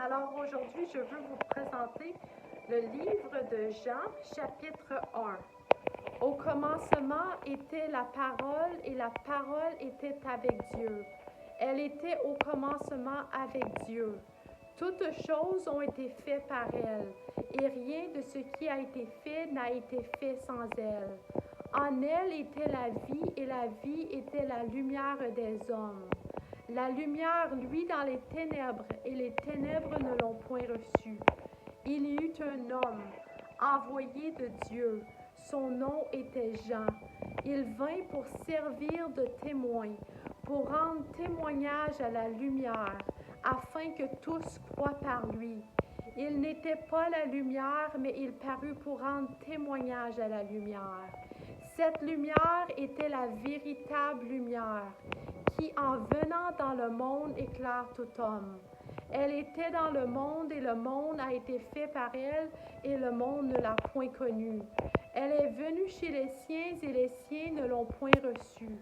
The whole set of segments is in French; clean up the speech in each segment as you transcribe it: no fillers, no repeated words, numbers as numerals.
Alors aujourd'hui, je veux vous présenter le livre de Jean, chapitre 1. Au commencement était la parole et la parole était avec Dieu. Elle était au commencement avec Dieu. Toutes choses ont été faites par elle, et rien de ce qui a été fait n'a été fait sans elle. En elle était la vie, et la vie était la lumière des hommes. La lumière luit dans les ténèbres, et les ténèbres ne l'ont point reçue. Il y eut un homme, envoyé de Dieu. Son nom était Jean. Il vint pour servir de témoin, pour rendre témoignage à la lumière, afin que tous croient par lui. Il n'était pas la lumière, mais il parut pour rendre témoignage à la lumière. Cette lumière était la véritable lumière, qui en venant dans le monde éclaire tout homme. Elle était dans le monde et le monde a été fait par elle et le monde ne l'a point connue. Elle est venue chez les siens et les siens ne l'ont point reçue.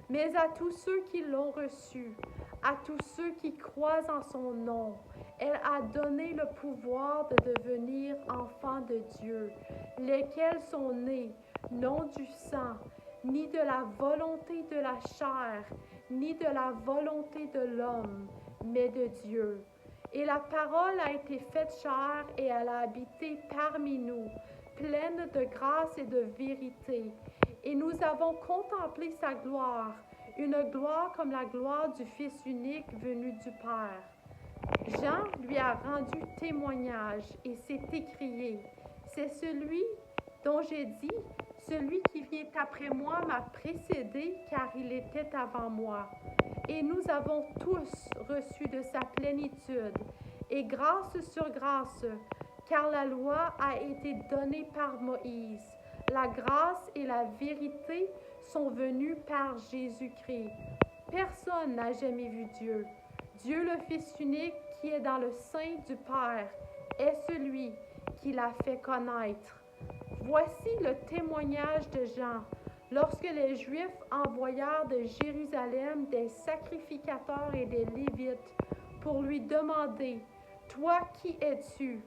Mais à tous ceux qui l'ont reçue, à tous ceux qui croient en son nom, elle a donné le pouvoir de devenir enfants de Dieu, lesquels sont nés, non du sang, ni de la volonté de la chair, ni de la volonté de l'homme, mais de Dieu. Et la parole a été faite chair et elle a habité parmi nous, pleine de grâce et de vérité. Et nous avons contemplé sa gloire, une gloire comme la gloire du Fils unique venu du Père. Jean lui a rendu témoignage et s'est écrié, c'est celui dont j'ai dit, celui qui vient après moi m'a précédé car il était avant moi. Et nous avons tous reçu de sa plénitude, et grâce sur grâce, car la loi a été donnée par Moïse. La grâce et la vérité sont venues par Jésus-Christ. Personne n'a jamais vu Dieu. Dieu le Fils unique qui est dans le sein du Père est celui qui l'a fait connaître. Voici le témoignage de Jean. Lorsque les Juifs envoyèrent de Jérusalem des sacrificateurs et des Lévites pour lui demander « Toi, qui es-tu »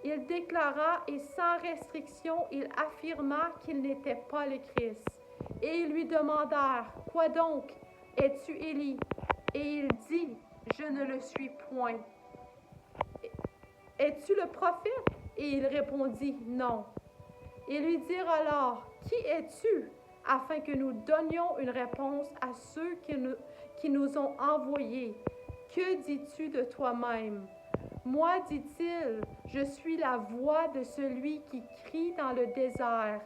il déclara et sans restriction, il affirma qu'il n'était pas le Christ. Et ils lui demandèrent « Quoi donc? Es-tu Élie » Et il dit « Je ne le suis point. » « Es-tu le prophète? » Et il répondit « Non. » Ils lui dirent alors « Qui es-tu? » afin que nous donnions une réponse à ceux qui nous ont envoyés. « Que dis-tu de toi-même? » Moi, dit-il, je suis la voix de celui qui crie dans le désert.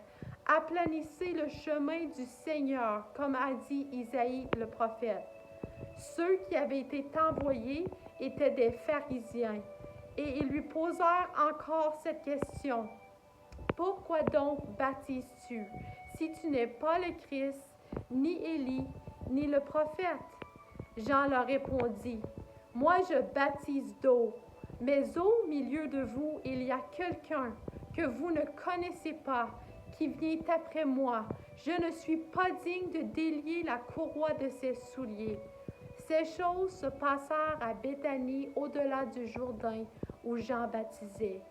Aplanissez le chemin du Seigneur, comme a dit Isaïe le prophète. Ceux qui avaient été envoyés étaient des pharisiens, et ils lui posèrent encore cette question. Pourquoi donc baptises-tu, si tu n'es pas le Christ, ni Élie, ni le prophète? Jean leur répondit, moi je baptise d'eau, mais au milieu de vous il y a quelqu'un que vous ne connaissez pas, qui vient après moi. Je ne suis pas digne de délier la courroie de ses souliers. Ces choses se passèrent à Béthanie, au-delà du Jourdain, où Jean baptisait.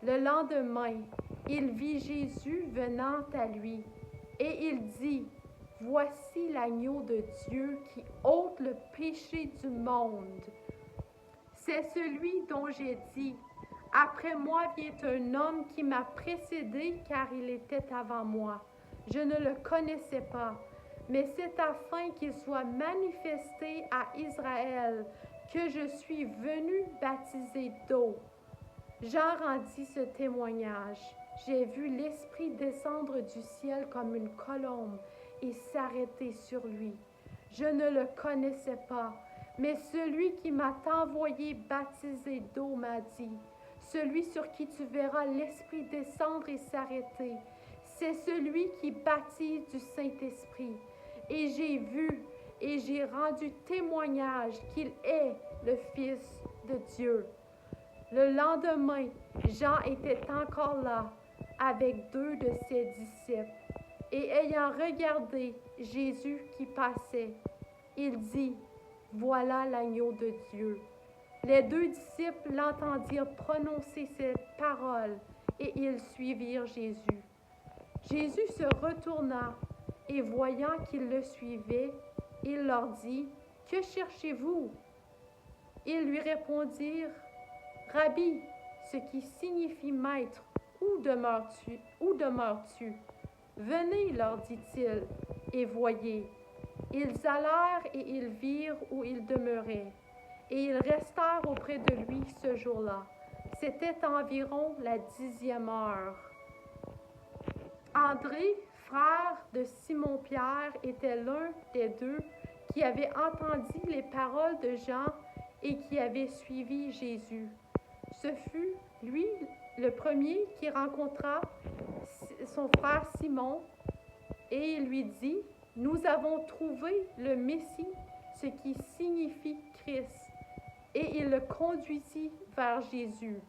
Le lendemain, il vit Jésus venant à lui, et il dit, « Voici l'agneau de Dieu qui ôte le péché du monde. » C'est celui dont j'ai dit, « Après moi vient un homme qui m'a précédé car il était avant moi. Je ne le connaissais pas, mais c'est afin qu'il soit manifesté à Israël que je suis venu baptiser d'eau. » Jean rendit ce témoignage. J'ai vu l'Esprit descendre du ciel comme une colombe et s'arrêter sur lui. Je ne le connaissais pas, mais celui qui m'a envoyé baptiser d'eau m'a dit, celui sur qui tu verras l'Esprit descendre et s'arrêter, c'est celui qui baptise du Saint-Esprit. Et j'ai vu et j'ai rendu témoignage qu'il est le Fils de Dieu. Le lendemain, Jean était encore là avec 2 de ses disciples. Et ayant regardé Jésus qui passait, il dit, « Voilà l'agneau de Dieu. » Les deux disciples l'entendirent prononcer ces paroles et ils suivirent Jésus. Jésus se retourna et voyant qu'ils le suivaient, il leur dit, « Que cherchez-vous? » Ils lui répondirent, « Rabbi, ce qui signifie maître, où demeures-tu? Venez, leur dit-il, et voyez. » Ils allèrent et ils virent où il demeurait, et ils restèrent auprès de lui ce jour-là. C'était environ la 10e heure. André, frère de Simon-Pierre, était l'un des deux qui avait entendu les paroles de Jean et qui avait suivi Jésus. Ce fut, lui, le premier qui rencontra son frère Simon et il lui dit, « Nous avons trouvé le Messie, ce qui signifie Christ. » Et il le conduisit vers Jésus.